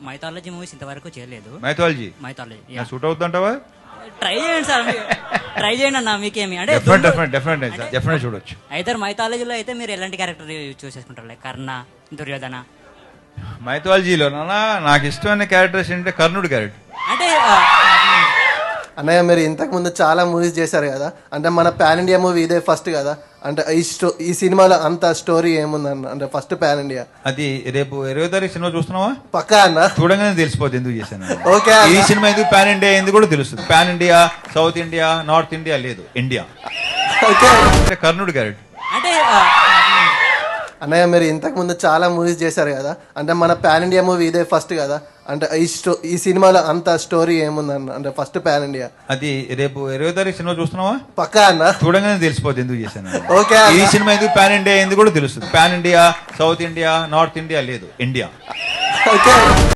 Mythology movies ఇంతవరకు చేయలేదు. Mythology mythology suit అవుతుందంటావా? ట్రై చేయండి సార్, ట్రై చేయండి అన్న. మీకేమి అంటే డెఫినెట్ చూడొచ్చు. అయితే మైథాలజీలో అయితే మీరు ఎలాంటి క్యారెక్టర్ చూస్ చేసుకుంటారు? లైక్ కర్ణ, దుర్యోధన. మైథాలజీలో నాకు ఇష్టమైన క్యారెక్టర్స్ ఏంటంటే కర్ణుడు క్యారెక్టర్. అంటే అన్నయ్య మీరు ఇంతకు ముందు చాలా మూవీస్ చేశారు కదా, అంటే మన పాన్ ఇండియా మూవీ ఇదే ఫస్ట్ కదా, అంటే ఈ సినిమాలో అంత స్టోరీ ఏముందన్న, అంటే ఫస్ట్ పాన్ ఇండియా. అది రేపు 20వ తారీఖు సినిమా చూస్తున్నావా? పక్కా అన్న. చూడగానే తెలిసిపోతుంది ఎందుకు చేశాను. ఓకే, ఈ సినిమా ఎందుకు పాన్ ఇండియా ఎందుకు కూడా తెలుస్తుంది. Pan India, south India, north India లేదు, ఇండియా. ఓకే, కర్ణుడు క్యారెక్టర్. అంటే అన్నయ్య మీరు ఇంతకు ముందు చాలా మూవీస్ చేశారు కదా, అంటే మన పాన్ ఇండియా మూవీ ఇదే ఫస్ట్ కదా, అంటే ఈ సినిమాలో అంత స్టోరీ ఏముందన్న, అంటే ఫస్ట్ పాన్ ఇండియా. అది రేపు 20వ తారీఖు సినిమా చూస్తున్నావా? పక్కా అన్న. చూడగానే తెలిసిపోతుంది ఎందుకు చేశాను. ఓకే, ఈ సినిమా ఎందుకు పాన్ ఇండియా ఎందుకు కూడా తెలుస్తుంది. Pan India, south India, north India లేదు, ఇండియా. ఓకే.